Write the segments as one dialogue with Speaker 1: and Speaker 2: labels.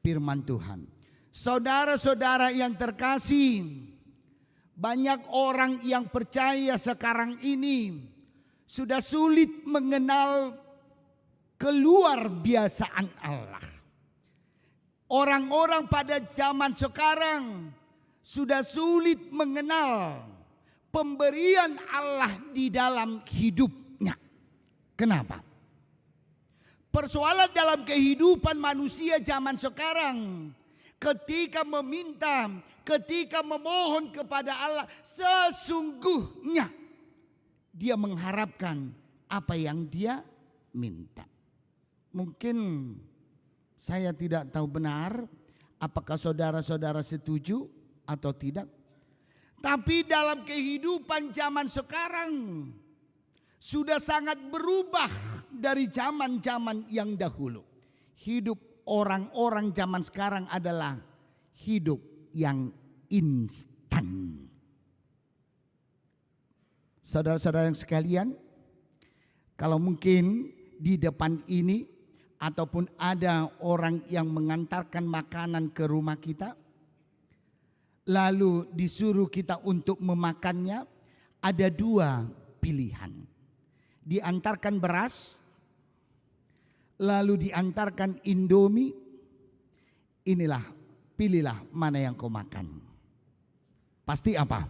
Speaker 1: firman Tuhan. Saudara-saudara yang terkasih, banyak orang yang percaya sekarang ini sudah sulit mengenal keluar biasaan Allah. Orang-orang pada zaman sekarang sudah sulit mengenal pemberian Allah di dalam hidupnya. Kenapa? Persoalan dalam kehidupan manusia zaman sekarang, ketika meminta, ketika memohon kepada Allah, sesungguhnya dia mengharapkan apa yang dia minta. Mungkin saya tidak tahu benar apakah saudara-saudara setuju atau tidak. Tapi dalam kehidupan zaman sekarang sudah sangat berubah dari zaman-zaman yang dahulu. Hidup orang-orang zaman sekarang adalah hidup yang instan. Saudara-saudara yang sekalian, kalau mungkin di depan ini ataupun ada orang yang mengantarkan makanan ke rumah kita, lalu disuruh kita untuk memakannya, ada dua pilihan. Diantarkan beras, lalu diantarkan Indomie. Inilah, pilihlah mana yang kau makan. Pasti apa?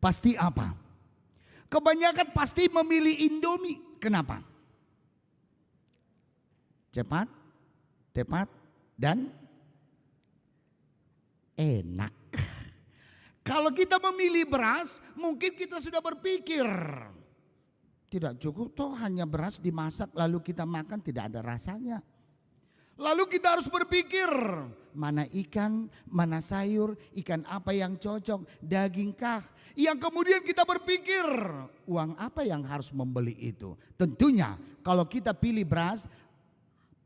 Speaker 1: Pasti apa? Kebanyakan pasti memilih Indomie. Kenapa? Cepat, tepat, dan enak. Kalau kita memilih beras, mungkin kita sudah berpikir, tidak cukup toh hanya beras dimasak lalu kita makan, tidak ada rasanya. Lalu kita harus berpikir, mana ikan, mana sayur, ikan apa yang cocok, daging kah? Yang kemudian kita berpikir, uang apa yang harus membeli itu? Tentunya kalau kita pilih beras,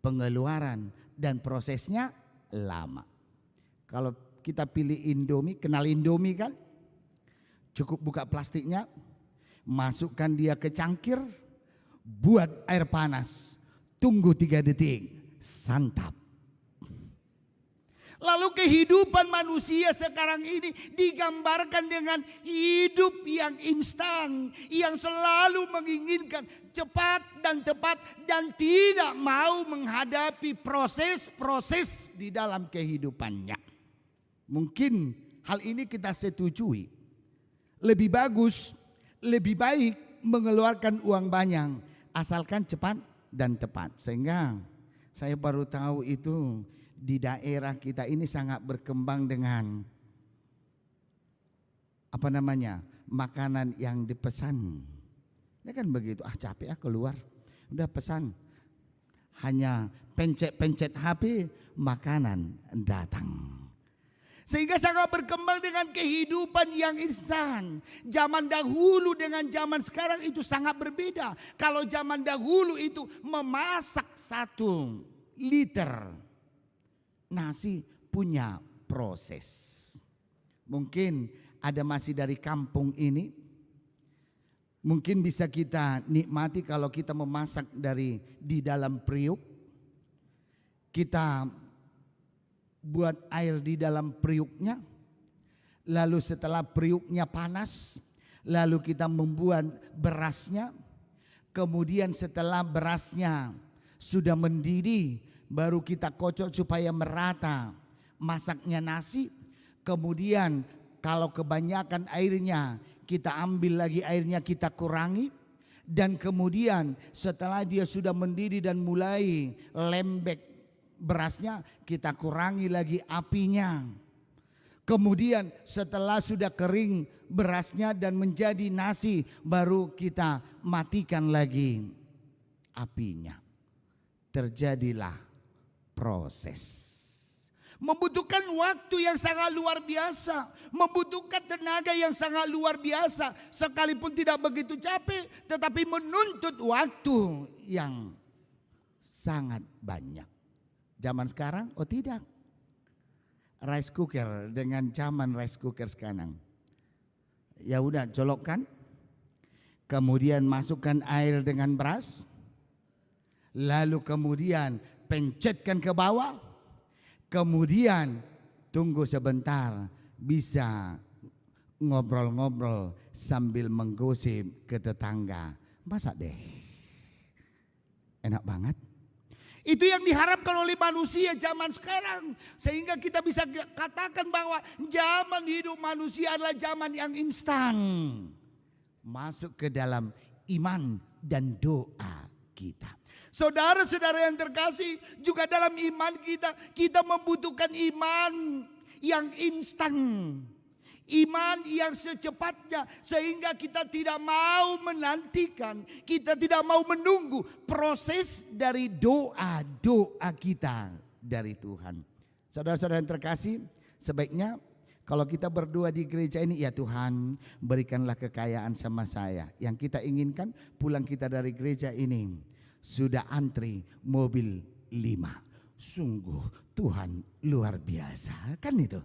Speaker 1: pengeluaran dan prosesnya lama. Kalau kita pilih Indomie, kenal Indomie kan? Cukup buka plastiknya, masukkan dia ke cangkir, buat air panas, tunggu 3 detik, santap. Lalu kehidupan manusia sekarang ini digambarkan dengan hidup yang instan, yang selalu menginginkan cepat dan tepat dan tidak mau menghadapi proses-proses di dalam kehidupannya. Mungkin hal ini kita setujui. Lebih bagus, lebih baik mengeluarkan uang banyak asalkan cepat dan tepat. Sehingga saya baru tahu itu di daerah kita ini sangat berkembang dengan apa namanya, makanan yang dipesan. Ya kan begitu, capek keluar, udah pesan. Hanya pencet-pencet HP, makanan datang. Sehingga sangat berkembang dengan kehidupan yang instan. Zaman dahulu dengan zaman sekarang itu sangat berbeda. Kalau zaman dahulu itu memasak 1 liter nasi punya proses. Mungkin ada masih dari kampung ini, mungkin bisa kita nikmati kalau kita memasak dari di dalam periuk. Kita buat air di dalam periuknya, lalu setelah periuknya panas, lalu kita membuat berasnya. Kemudian setelah berasnya sudah mendidih, baru kita kocok supaya merata masaknya nasi. Kemudian kalau kebanyakan airnya, kita ambil lagi airnya, kita kurangi. Dan kemudian setelah dia sudah mendidih dan mulai lembek berasnya, kita kurangi lagi apinya. Kemudian setelah sudah kering berasnya dan menjadi nasi, baru kita matikan lagi apinya. Terjadilah proses. Membutuhkan waktu yang sangat luar biasa, membutuhkan tenaga yang sangat luar biasa. Sekalipun tidak begitu capek, tetapi menuntut waktu yang sangat banyak. Zaman sekarang, oh tidak. Rice cooker dengan zaman rice cooker sekarang. Ya udah, colokkan. Kemudian masukkan air dengan beras. Lalu kemudian pencetkan ke bawah, kemudian tunggu sebentar, bisa ngobrol-ngobrol sambil menggosip ke tetangga. Masa deh, enak banget. Itu yang diharapkan oleh manusia zaman sekarang. Sehingga kita bisa katakan bahwa zaman hidup manusia adalah zaman yang instan. Masuk ke dalam iman dan doa kita. Saudara-saudara yang terkasih, juga dalam iman kita membutuhkan iman yang instan. Iman yang secepatnya, sehingga kita tidak mau menantikan, kita tidak mau menunggu proses dari doa-doa kita dari Tuhan. Saudara-saudara yang terkasih, sebaiknya kalau kita berdoa di gereja ini, ya Tuhan berikanlah kekayaan sama saya. Yang kita inginkan pulang kita dari gereja ini sudah antri mobil 5. Sungguh Tuhan luar biasa, kan itu.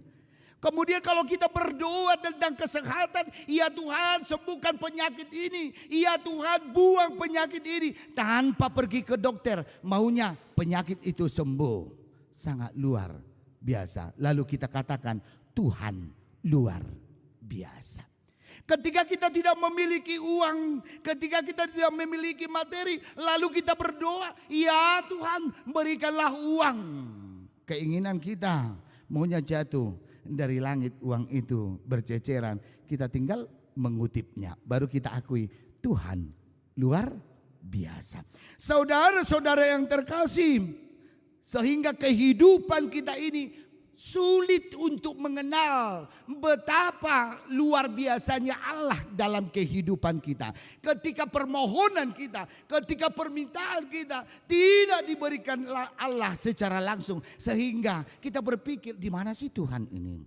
Speaker 1: Kemudian kalau kita berdoa tentang kesehatan, ya Tuhan sembuhkan penyakit ini, ya Tuhan buang penyakit ini, tanpa pergi ke dokter, maunya penyakit itu sembuh. Sangat luar biasa. Lalu kita katakan Tuhan luar biasa. Ketika kita tidak memiliki uang, ketika kita tidak memiliki materi, lalu kita berdoa, ya Tuhan berikanlah uang. Keinginan kita maunya jatuh dari langit, uang itu berceceran, kita tinggal mengutipnya, baru kita akui Tuhan luar biasa. Saudara-saudara yang terkasih, sehingga kehidupan kita ini sulit untuk mengenal betapa luar biasanya Allah dalam kehidupan kita. Ketika permohonan kita, ketika permintaan kita tidak diberikan Allah secara langsung, sehingga kita berpikir di mana sih Tuhan ini?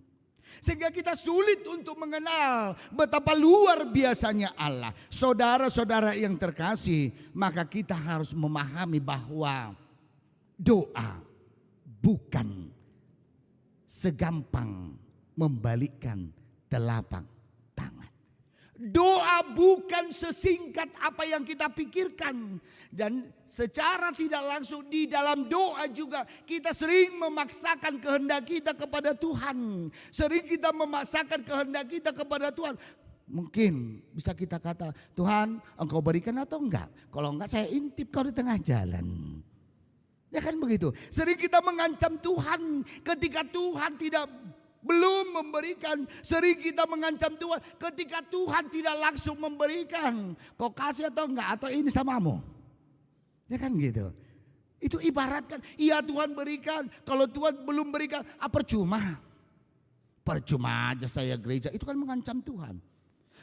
Speaker 1: Sehingga kita sulit untuk mengenal betapa luar biasanya Allah. Saudara-saudara yang terkasih, maka kita harus memahami bahwa doa bukan segampang membalikkan telapak tangan. Doa bukan sesingkat apa yang kita pikirkan. Dan secara tidak langsung di dalam doa juga kita sering memaksakan kehendak kita kepada Tuhan. Sering kita memaksakan kehendak kita kepada Tuhan. Mungkin bisa kita kata, Tuhan engkau berikan atau enggak? Kalau enggak saya intip kau di tengah jalan. Ya kan begitu. Sering kita mengancam Tuhan ketika Tuhan belum memberikan. Sering kita mengancam Tuhan ketika Tuhan tidak langsung memberikan. Kau kasih atau enggak? Atau ini samamu? Ya kan gitu. Itu ibaratkan, iya Tuhan berikan. Kalau Tuhan belum berikan, percuma. Percuma aja saya gereja. Itu kan mengancam Tuhan.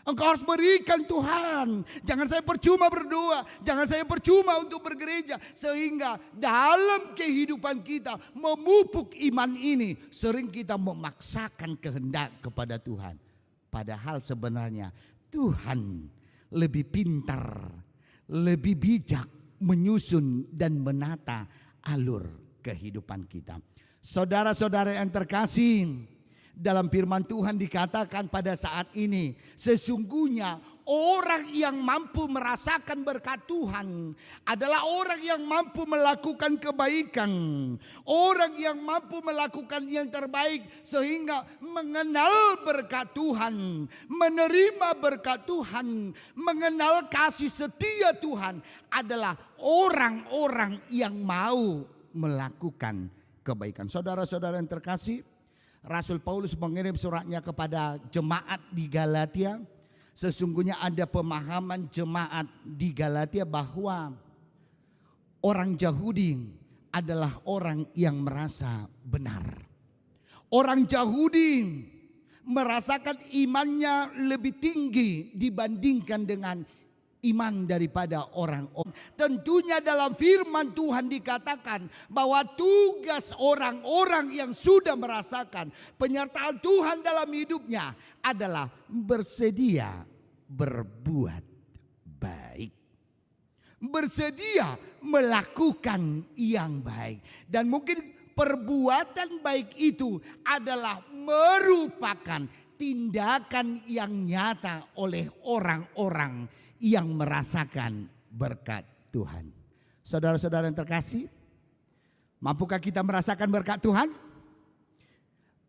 Speaker 1: Engkau harus berikan Tuhan. Jangan saya percuma berdoa. Jangan saya percuma untuk bergereja. Sehingga dalam kehidupan kita memupuk iman ini, sering kita memaksakan kehendak kepada Tuhan. Padahal sebenarnya Tuhan lebih pintar, lebih bijak menyusun dan menata alur kehidupan kita. Saudara-saudara yang terkasih, dalam firman Tuhan dikatakan pada saat ini, sesungguhnya orang yang mampu merasakan berkat Tuhan adalah orang yang mampu melakukan kebaikan. Orang yang mampu melakukan yang terbaik sehingga mengenal berkat Tuhan, menerima berkat Tuhan, mengenal kasih setia Tuhan adalah orang-orang yang mau melakukan kebaikan. Saudara-saudara yang terkasih, Rasul Paulus mengirim suratnya kepada jemaat di Galatia. Sesungguhnya ada pemahaman jemaat di Galatia bahwa orang Yahudi adalah orang yang merasa benar. Orang Yahudi merasakan imannya lebih tinggi dibandingkan dengan iman daripada orang-orang. Tentunya dalam firman Tuhan dikatakan bahwa tugas orang-orang yang sudah merasakan penyertaan Tuhan dalam hidupnya adalah bersedia berbuat baik. Bersedia melakukan yang baik. Dan mungkin perbuatan baik itu adalah merupakan tindakan yang nyata oleh orang-orang yang merasakan berkat Tuhan. Saudara-saudara yang terkasih, mampukah kita merasakan berkat Tuhan?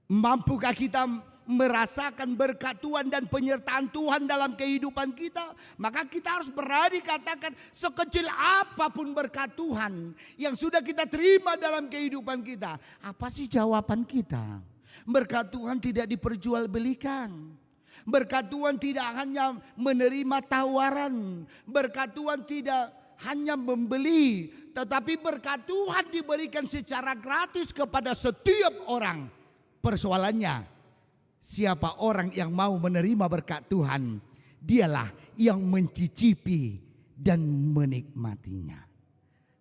Speaker 1: Mampukah kita merasakan berkat Tuhan dan penyertaan Tuhan dalam kehidupan kita? Maka kita harus berani katakan, sekecil apapun berkat Tuhan yang sudah kita terima dalam kehidupan kita, apa sih jawaban kita? Berkat Tuhan tidak diperjualbelikan. Berkat Tuhan tidak hanya menerima tawaran. Berkat Tuhan tidak hanya membeli, tetapi berkat Tuhan diberikan secara gratis kepada setiap orang. Persoalannya, siapa orang yang mau menerima berkat Tuhan, dialah yang mencicipi dan menikmatinya.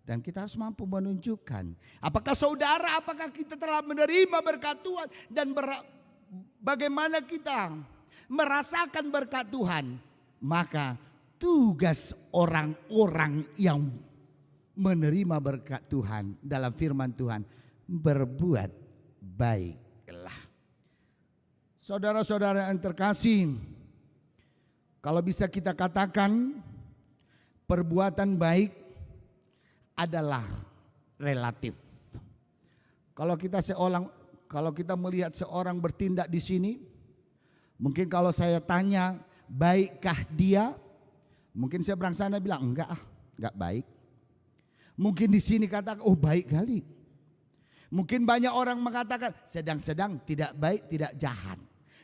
Speaker 1: Dan kita harus mampu menunjukkan, apakah saudara, apakah kita telah menerima berkat Tuhan, dan bagaimana kita merasakan berkat Tuhan. Maka tugas orang-orang yang menerima berkat Tuhan dalam firman Tuhan, berbuat baik. Saudara-saudara yang terkasih, kalau bisa kita katakan perbuatan baik adalah relatif. Kalau kita melihat seorang bertindak di sini, mungkin kalau saya tanya, baikkah dia? Mungkin saya sana bilang enggak baik. Mungkin di sini katakan, oh baik kali. Mungkin banyak orang mengatakan sedang-sedang, tidak baik, tidak jahat.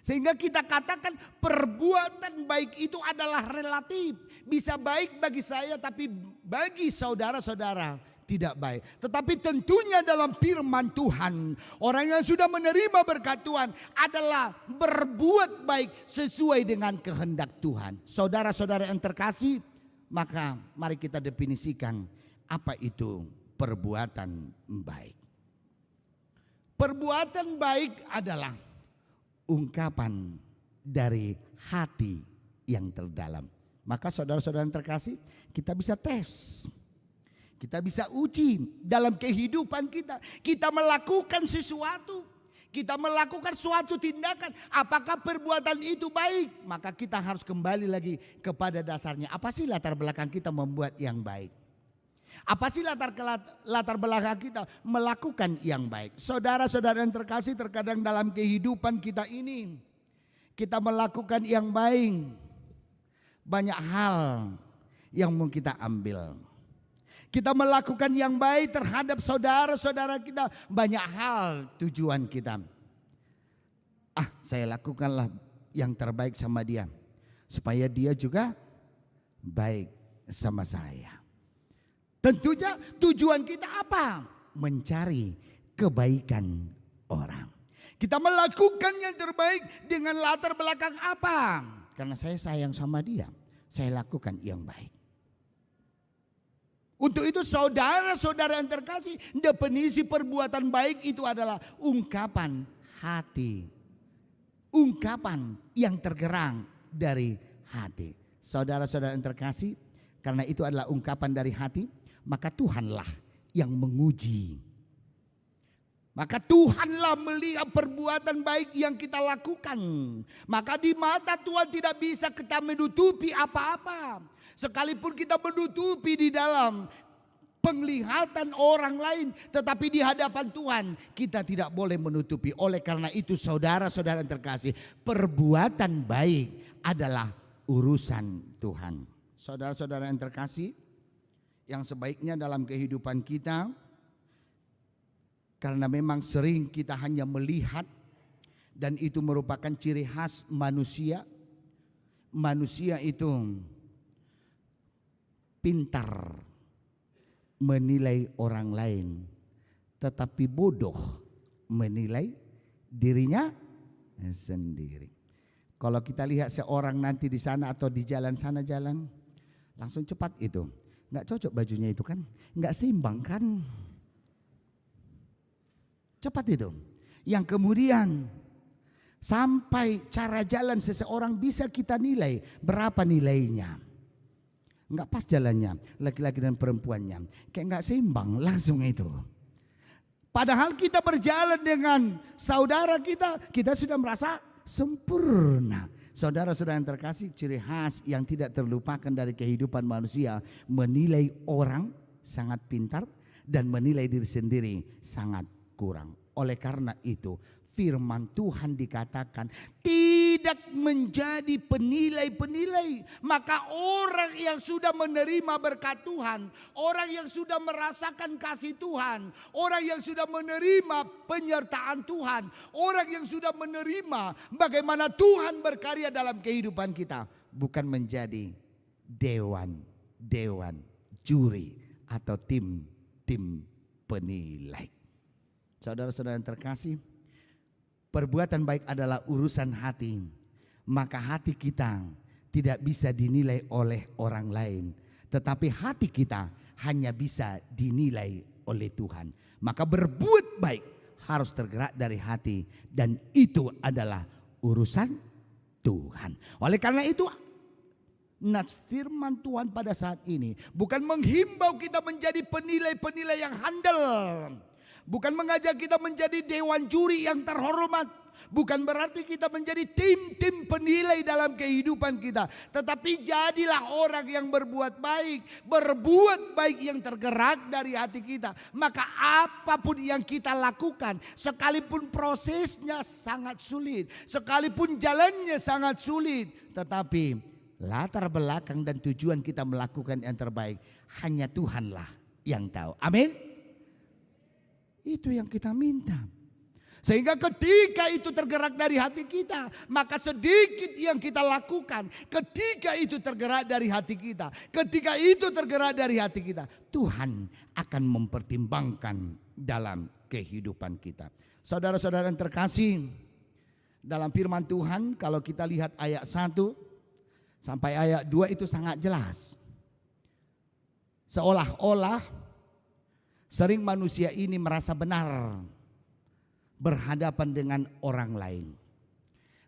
Speaker 1: Sehingga kita katakan perbuatan baik itu adalah relatif. Bisa baik bagi saya, tapi bagi saudara-saudara tidak baik. Tetapi tentunya dalam firman Tuhan, orang yang sudah menerima berkat Tuhan adalah berbuat baik sesuai dengan kehendak Tuhan. Saudara-saudara yang terkasih, maka mari kita definisikan apa itu perbuatan baik. Perbuatan baik adalah ungkapan dari hati yang terdalam. Maka saudara-saudara yang terkasih, kita bisa tes, kita bisa uji dalam kehidupan kita. Kita melakukan sesuatu, kita melakukan suatu tindakan, apakah perbuatan itu baik? Maka kita harus kembali lagi kepada dasarnya. Apa sih latar belakang kita membuat yang baik? Apa sih latar belakang kita melakukan yang baik? Saudara-saudara yang terkasih, terkadang dalam kehidupan kita ini, kita melakukan yang baik, banyak hal yang mau kita ambil. Kita melakukan yang baik terhadap saudara-saudara kita, banyak hal tujuan kita. Saya lakukanlah yang terbaik sama dia, supaya dia juga baik sama saya. Tentunya tujuan kita apa? Mencari kebaikan orang. Kita melakukan yang terbaik dengan latar belakang apa? Karena saya sayang sama dia, saya lakukan yang baik. Untuk itu saudara-saudara yang terkasih, definisi perbuatan baik itu adalah ungkapan hati. Ungkapan yang tergerang dari hati. Saudara-saudara yang terkasih, karena itu adalah ungkapan dari hati, maka Tuhanlah yang menguji. Maka Tuhanlah melihat perbuatan baik yang kita lakukan. Maka di mata Tuhan tidak bisa kita menutupi apa-apa. Sekalipun kita menutupi di dalam penglihatan orang lain, tetapi di hadapan Tuhan kita tidak boleh menutupi. Oleh karena itu saudara-saudara yang terkasih, perbuatan baik adalah urusan Tuhan. Saudara-saudara yang terkasih, yang sebaiknya dalam kehidupan kita, karena memang sering kita hanya melihat, dan itu merupakan ciri khas manusia. Manusia itu pintar menilai orang lain, tetapi bodoh menilai dirinya sendiri. Kalau kita lihat seorang nanti di sana atau di jalan sana jalan, langsung cepat itu. Nggak cocok bajunya itu kan, nggak seimbang kan. Cepat itu. Yang kemudian sampai cara jalan seseorang bisa kita nilai berapa nilainya. Nggak pas jalannya, laki-laki dan perempuannya. Kayak nggak seimbang langsung itu. Padahal kita berjalan dengan saudara kita sudah merasa sempurna. Saudara-saudara yang terkasih, ciri khas yang tidak terlupakan dari kehidupan manusia, menilai orang sangat pintar dan menilai diri sendiri sangat kurang. Oleh karena itu firman Tuhan dikatakan tidak menjadi penilai-penilai. Maka orang yang sudah menerima berkat Tuhan, orang yang sudah merasakan kasih Tuhan, orang yang sudah menerima penyertaan Tuhan, orang yang sudah menerima bagaimana Tuhan berkarya dalam kehidupan kita, bukan menjadi dewan juri atau tim penilai. Saudara-saudara yang terkasih, perbuatan baik adalah urusan hati. Maka hati kita tidak bisa dinilai oleh orang lain, tetapi hati kita hanya bisa dinilai oleh Tuhan. Maka berbuat baik harus tergerak dari hati, dan itu adalah urusan Tuhan. Oleh karena itu, firman Tuhan pada saat ini bukan menghimbau kita menjadi penilai-penilai yang handal, bukan mengajak kita menjadi dewan juri yang terhormat, bukan berarti kita menjadi tim penilai dalam kehidupan kita, tetapi jadilah orang yang berbuat baik yang tergerak dari hati kita. Maka apapun yang kita lakukan, sekalipun prosesnya sangat sulit, sekalipun jalannya sangat sulit, tetapi latar belakang dan tujuan kita melakukan yang terbaik hanya Tuhanlah yang tahu. Amin. Itu yang kita minta. Sehingga ketika itu tergerak dari hati kita, maka sedikit yang kita lakukan, ketika itu tergerak dari hati kita, ketika itu tergerak dari hati kita, Tuhan akan mempertimbangkan dalam kehidupan kita. Saudara-saudara yang terkasih, dalam firman Tuhan kalau kita lihat ayat 1 sampai ayat 2 itu sangat jelas. Seolah-olah sering manusia ini merasa benar berhadapan dengan orang lain.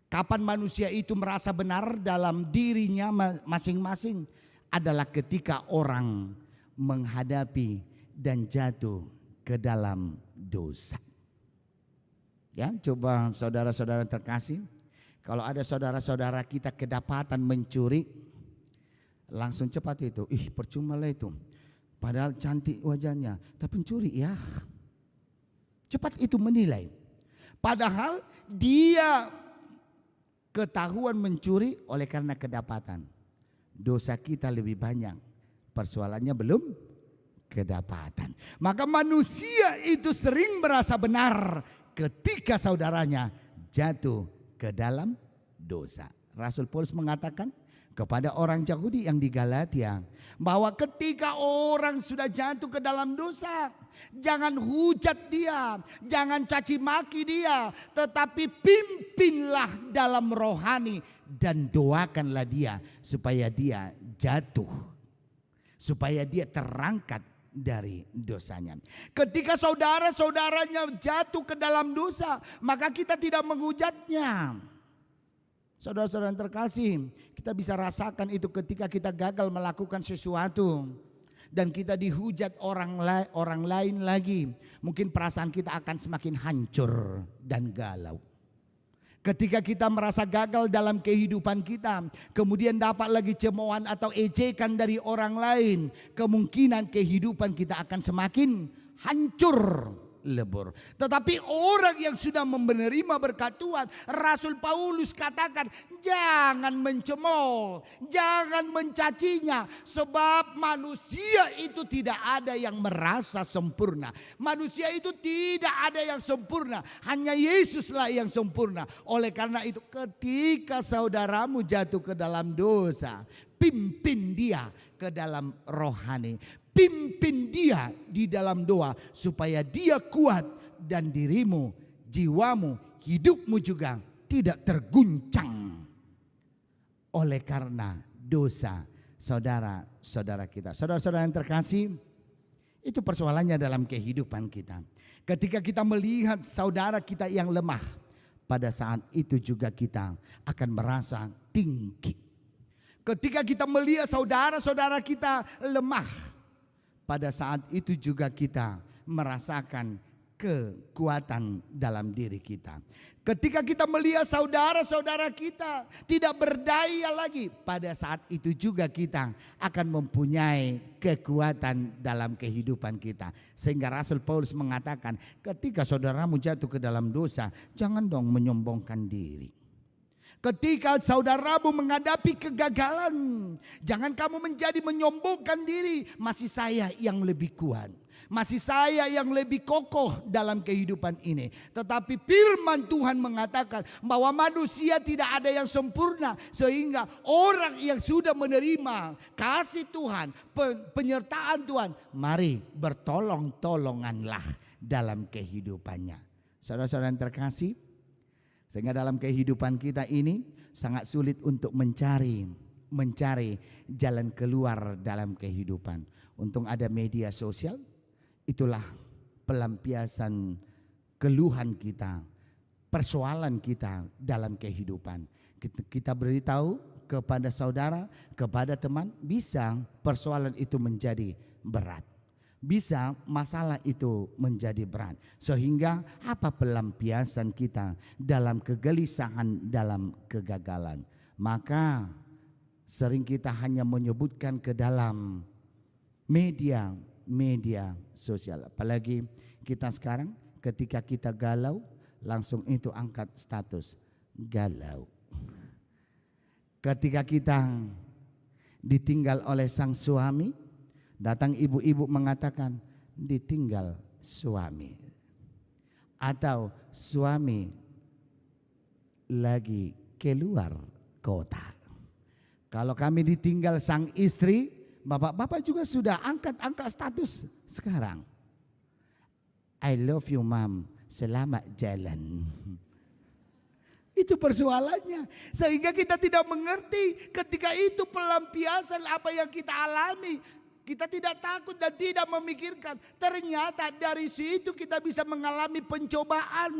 Speaker 1: Kapan manusia itu merasa benar dalam dirinya masing-masing adalah ketika orang menghadapi dan jatuh ke dalam dosa. Ya, coba saudara-saudara terkasih, kalau ada saudara-saudara kita kedapatan mencuri, langsung cepat itu, percuma lah itu. Padahal cantik wajahnya, tapi pencuri ya. Cepat itu menilai. Padahal dia ketahuan mencuri oleh karena kedapatan. Dosa kita lebih banyak, persoalannya belum kedapatan. Maka manusia itu sering merasa benar ketika saudaranya jatuh ke dalam dosa. Rasul Paulus mengatakan kepada orang Yahudi yang di Galatia bahwa ketika orang sudah jatuh ke dalam dosa, jangan hujat dia, jangan caci maki dia, tetapi pimpinlah dalam rohani dan doakanlah dia supaya dia jatuh, supaya dia terangkat dari dosanya. Ketika saudara-saudaranya jatuh ke dalam dosa, maka kita tidak menghujatnya. Saudara-saudara yang terkasih, kita bisa rasakan itu ketika kita gagal melakukan sesuatu dan kita dihujat orang lain lagi. Mungkin perasaan kita akan semakin hancur dan galau. Ketika kita merasa gagal dalam kehidupan kita, kemudian dapat lagi cemoohan atau ejekan dari orang lain, kemungkinan kehidupan kita akan semakin hancur lebur. Tetapi orang yang sudah menerima berkat Tuhan, Rasul Paulus katakan jangan mencemooh, jangan mencacinya, sebab manusia itu tidak ada yang merasa sempurna. Manusia itu tidak ada yang sempurna, hanya Yesuslah yang sempurna. Oleh karena itu ketika saudaramu jatuh ke dalam dosa, pimpin dia ke dalam rohani. Pimpin dia di dalam doa supaya dia kuat dan dirimu, jiwamu, hidupmu juga tidak terguncang oleh karena dosa saudara-saudara kita. Saudara-saudara yang terkasih, itu persoalannya dalam kehidupan kita. Ketika kita melihat saudara kita yang lemah, pada saat itu juga kita akan merasa tinggi. Ketika kita melihat saudara-saudara kita lemah, pada saat itu juga kita merasakan kekuatan dalam diri kita. Ketika kita melihat saudara-saudara kita tidak berdaya lagi, pada saat itu juga kita akan mempunyai kekuatan dalam kehidupan kita. Sehingga Rasul Paulus mengatakan, ketika saudaramu jatuh ke dalam dosa, jangan dong menyombongkan diri. Ketika saudaramu menghadapi kegagalan, jangan kamu menjadi menyombongkan diri. Masih saya yang lebih kuat, masih saya yang lebih kokoh dalam kehidupan ini. Tetapi firman Tuhan mengatakan bahwa manusia tidak ada yang sempurna. Sehingga orang yang sudah menerima kasih Tuhan, penyertaan Tuhan, mari bertolong-tolonganlah dalam kehidupannya. Saudara-saudara yang terkasih, sehingga dalam kehidupan kita ini sangat sulit untuk mencari jalan keluar dalam kehidupan. Untung ada media sosial. Itulah pelampiasan keluhan kita, persoalan kita dalam kehidupan. Kita beritahu kepada saudara, kepada teman, bisa persoalan itu menjadi berat. Bisa masalah itu menjadi berat. Sehingga apa pelampiasan kita dalam kegelisahan, dalam kegagalan. Maka sering kita hanya menyebutkan ke dalam media sosial. Apalagi kita sekarang ketika kita galau, langsung itu angkat status galau. Ketika kita ditinggal oleh sang suami, datang ibu-ibu mengatakan ditinggal suami. Atau suami lagi keluar kota. Kalau kami ditinggal sang istri, bapak-bapak juga sudah angkat status sekarang. I love you mom, selamat jalan. Itu persoalannya. Sehingga kita tidak mengerti ketika itu pelampiasan apa yang kita alami. Kita tidak takut dan tidak memikirkan. Ternyata dari situ kita bisa mengalami pencobaan.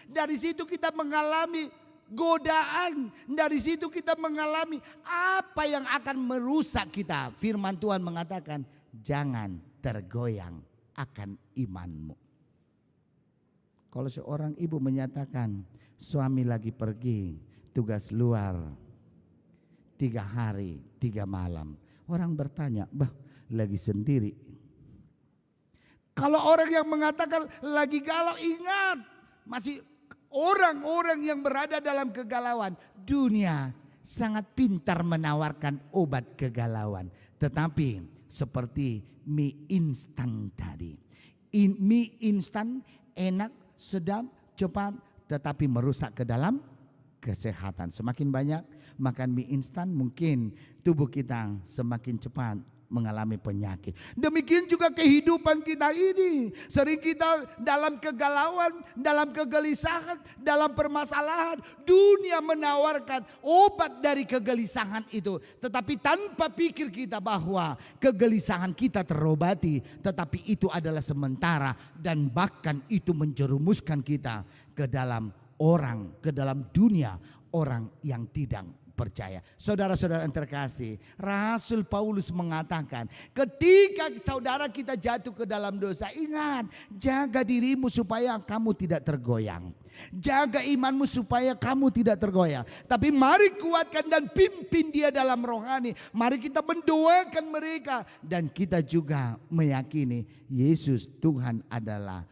Speaker 1: Dari situ kita mengalami godaan. Dari situ kita mengalami apa yang akan merusak kita. Firman Tuhan mengatakan, jangan tergoyang akan imanmu. Kalau seorang ibu menyatakan, suami lagi pergi tugas luar 3 hari 3 malam. Orang bertanya, bah lagi sendiri. Kalau orang yang mengatakan lagi galau, ingat masih orang-orang yang berada dalam kegalauan. Dunia sangat pintar menawarkan obat kegalauan. Tetapi seperti mie instan tadi. Mie instan enak, sedap, cepat, tetapi merusak ke dalam kesehatan. Semakin banyak makan mie instan, mungkin tubuh kita semakin cepat mengalami penyakit. Demikian juga kehidupan kita ini. Sering kita dalam kegalauan, dalam kegelisahan, dalam permasalahan. Dunia menawarkan obat dari kegelisahan itu. Tetapi tanpa pikir kita bahwa kegelisahan kita terobati. Tetapi itu adalah sementara. Dan bahkan itu menjerumuskan kita ke dalam ke dalam dunia orang yang tidak percaya. Saudara-saudara yang terkasih, Rasul Paulus mengatakan, ketika saudara kita jatuh ke dalam dosa, ingat, jaga dirimu supaya kamu tidak tergoyang. Jaga imanmu supaya kamu tidak tergoyang. Tapi mari kuatkan dan pimpin dia dalam rohani. Mari kita mendoakan mereka. Dan kita juga meyakini Yesus Tuhan adalah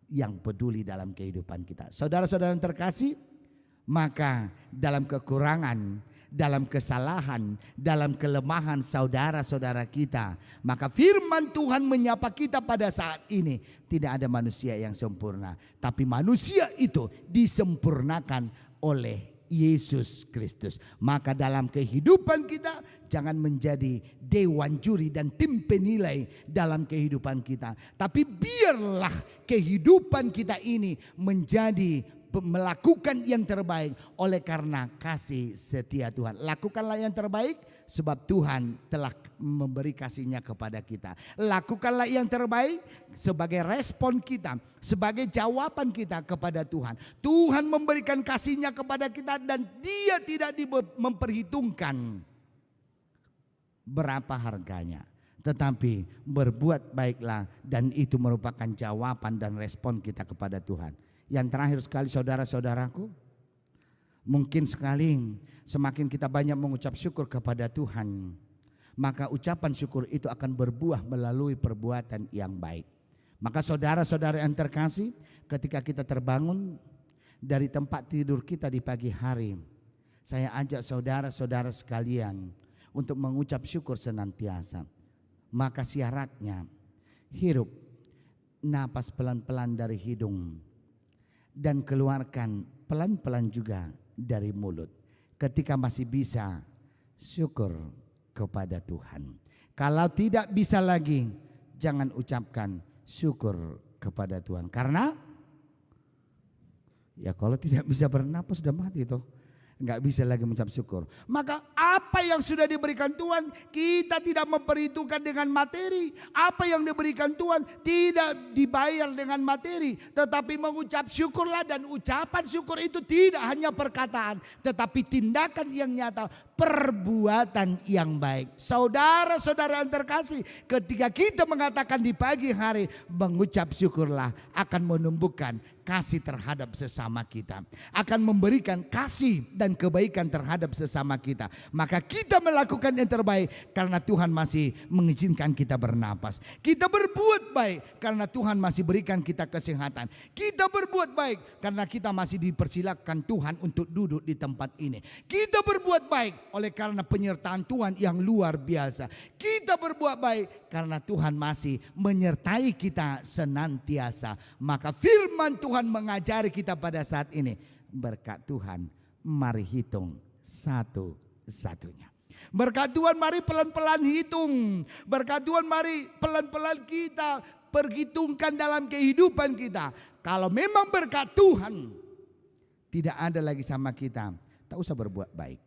Speaker 1: yang peduli dalam kehidupan kita. Saudara-saudara yang terkasih, maka dalam kekurangan, dalam kesalahan, dalam kelemahan saudara-saudara kita, maka firman Tuhan menyapa kita pada saat ini. Tidak ada manusia yang sempurna, tapi manusia itu disempurnakan oleh Yesus Kristus. Maka dalam kehidupan kita jangan menjadi dewan juri dan tim penilai dalam kehidupan kita. Tapi biarlah kehidupan kita ini menjadi melakukan yang terbaik oleh karena kasih setia Tuhan. Lakukanlah yang terbaik sebab Tuhan telah memberi kasihnya kepada kita. Lakukanlah yang terbaik sebagai respon kita, sebagai jawaban kita kepada Tuhan. Tuhan memberikan kasihnya kepada kita dan dia tidak memperhitungkan berapa harganya. Tetapi berbuat baiklah, dan itu merupakan jawaban dan respon kita kepada Tuhan. Yang terakhir sekali saudara-saudaraku, mungkin sekali semakin kita banyak mengucap syukur kepada Tuhan, maka ucapan syukur itu akan berbuah melalui perbuatan yang baik. Maka saudara-saudara yang terkasih, ketika kita terbangun dari tempat tidur kita di pagi hari, saya ajak saudara-saudara sekalian untuk mengucap syukur senantiasa. Maka syaratnya hirup napas pelan-pelan dari hidung dan keluarkan pelan-pelan juga dari mulut. Ketika masih bisa, syukur kepada Tuhan. Kalau tidak bisa lagi, jangan ucapkan syukur kepada Tuhan. Karena ya kalau tidak bisa bernapas sudah mati toh. Enggak bisa lagi mengucap syukur. Maka apa yang sudah diberikan Tuhan kita tidak memperhitungkan dengan materi. Apa yang diberikan Tuhan tidak dibayar dengan materi, tetapi mengucap syukurlah. Dan ucapan syukur itu tidak hanya perkataan, tetapi tindakan yang nyata, perbuatan yang baik. Saudara-saudara yang terkasih, ketika kita mengatakan di pagi hari mengucap syukurlah, akan menumbuhkan kasih terhadap sesama kita, akan memberikan kasih dan kebaikan terhadap sesama kita. Maka kita melakukan yang terbaik karena Tuhan masih mengizinkan kita bernapas. Kita berbuat baik karena Tuhan masih berikan kita kesehatan. Kita berbuat baik karena kita masih dipersilakan Tuhan untuk duduk di tempat ini. Kita berbuat baik oleh karena penyertaan Tuhan yang luar biasa. Kita berbuat baik karena Tuhan masih menyertai kita senantiasa. Maka firman Tuhan mengajari kita pada saat ini, berkat Tuhan mari hitung satu-satunya. Berkat Tuhan mari pelan-pelan hitung. Berkat Tuhan mari pelan-pelan kita perhitungkan dalam kehidupan kita. Kalau memang berkat Tuhan tidak ada lagi sama kita, tak usah berbuat baik.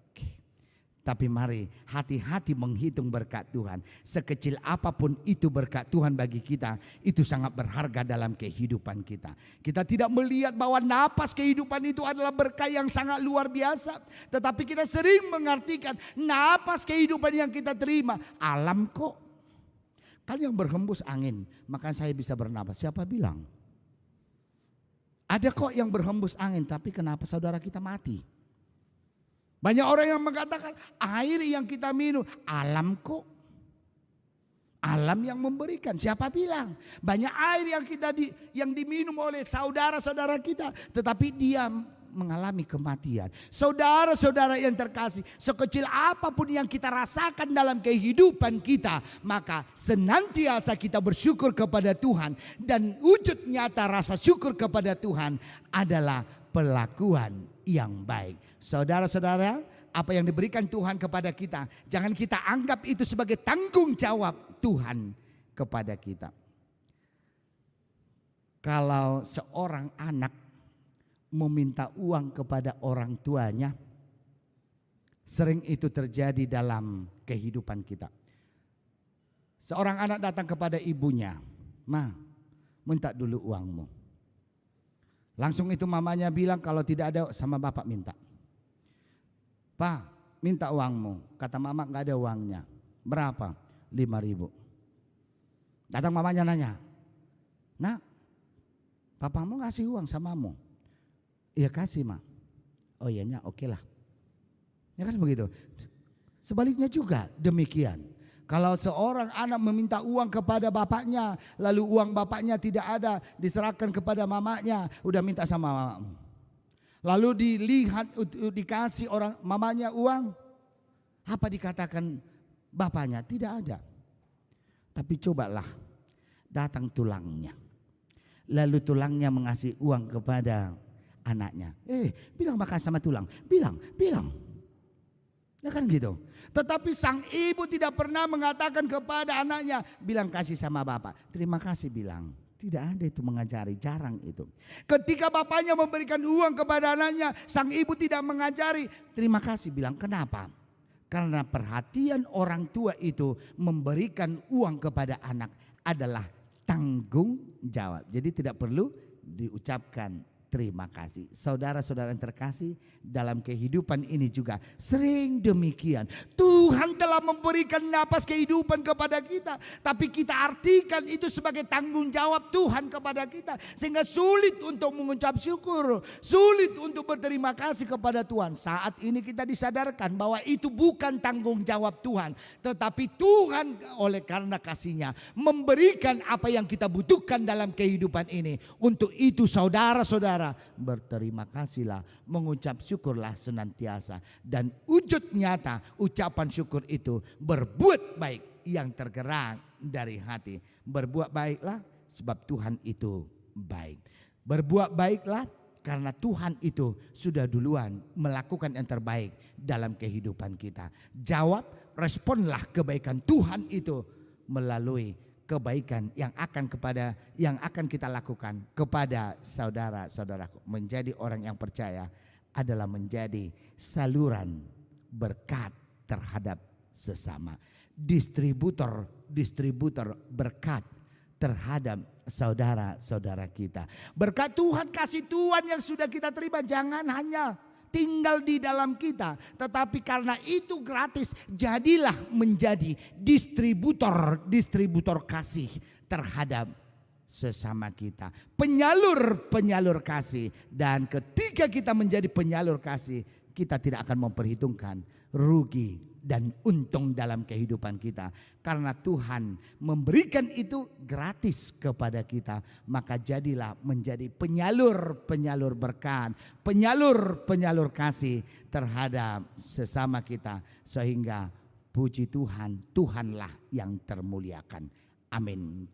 Speaker 1: Tapi mari hati-hati menghitung berkat Tuhan. Sekecil apapun itu berkat Tuhan bagi kita, itu sangat berharga dalam kehidupan kita. Kita tidak melihat bahwa napas kehidupan itu adalah berkat yang sangat luar biasa. Tetapi kita sering mengartikan napas kehidupan yang kita terima, alam kok. Kan yang berhembus angin, maka saya bisa bernapas. Siapa bilang? Ada kok yang berhembus angin, tapi kenapa saudara kita mati? Banyak orang yang mengatakan air yang kita minum, alam kok. Alam yang memberikan, siapa bilang? Banyak air yang diminum oleh saudara-saudara kita, tetapi dia mengalami kematian. Saudara-saudara yang terkasih, sekecil apapun yang kita rasakan dalam kehidupan kita, maka senantiasa kita bersyukur kepada Tuhan. Dan wujud nyata rasa syukur kepada Tuhan adalah pelakuan yang baik. Saudara-saudara, apa yang diberikan Tuhan kepada kita, jangan kita anggap itu sebagai tanggung jawab Tuhan kepada kita. Kalau seorang anak meminta uang kepada orang tuanya, sering itu terjadi dalam kehidupan kita. Seorang anak datang kepada ibunya, "Ma, minta dulu uangmu." Langsung itu mamanya bilang, kalau tidak ada sama bapak minta. "Pak, minta uangmu." Kata mama, "Gak ada uangnya." "Berapa?" 5.000. Datang mamanya nanya, "Nak, papamu ngasih uang samamu?" "Iya kasih, Ma." "Oh iyanya oke lah." Ya kan begitu. Sebaliknya juga demikian. Kalau seorang anak meminta uang kepada bapaknya, lalu uang bapaknya tidak ada, diserahkan kepada mamanya, udah minta sama mamamu. Lalu dilihat, dikasih orang mamanya uang, apa dikatakan bapaknya? Tidak ada. Tapi cobalah datang tulangnya. Lalu tulangnya mengasih uang kepada anaknya. Bilang makasih sama tulang. Bilang. Ya kan gitu. Tetapi sang ibu tidak pernah mengatakan kepada anaknya, bilang kasih sama bapak. Terima kasih bilang. Tidak ada itu mengajari, jarang itu. Ketika bapaknya memberikan uang kepada anaknya, sang ibu tidak mengajari, terima kasih bilang. Kenapa? Karena perhatian orang tua itu memberikan uang kepada anak adalah tanggung jawab. Jadi tidak perlu diucapkan terima kasih. Saudara-saudara yang terkasih, dalam kehidupan ini juga sering demikian. Tuhan telah memberikan napas kehidupan kepada kita, tapi kita artikan itu sebagai tanggung jawab Tuhan kepada kita, sehingga sulit untuk mengucap syukur, sulit untuk berterima kasih kepada Tuhan. Saat ini kita disadarkan bahwa itu bukan tanggung jawab Tuhan, tetapi Tuhan oleh karena kasih-Nya memberikan apa yang kita butuhkan dalam kehidupan ini. Untuk itu saudara-saudara, berterima kasihlah, mengucap syukurlah senantiasa. Dan wujud nyata ucapan syukur itu berbuat baik yang tergerak dari hati. Berbuat baiklah sebab Tuhan itu baik. Berbuat baiklah karena Tuhan itu sudah duluan melakukan yang terbaik dalam kehidupan kita. Jawab, responlah kebaikan Tuhan itu melalui kebaikan yang akan kita lakukan kepada saudara-saudaraku. Menjadi orang yang percaya adalah menjadi saluran berkat terhadap sesama. Distributor berkat terhadap saudara-saudara kita. Berkat Tuhan, kasih Tuhan yang sudah kita terima jangan hanya tinggal di dalam kita, tetapi karena itu gratis, jadilah menjadi distributor kasih terhadap sesama kita, penyalur kasih. Dan ketika kita menjadi penyalur kasih, kita tidak akan memperhitungkan rugi dan untung dalam kehidupan kita, karena Tuhan memberikan itu gratis kepada kita. Maka jadilah menjadi penyalur berkat, penyalur kasih terhadap sesama kita, sehingga puji Tuhan, Tuhanlah yang termuliakan. Amin.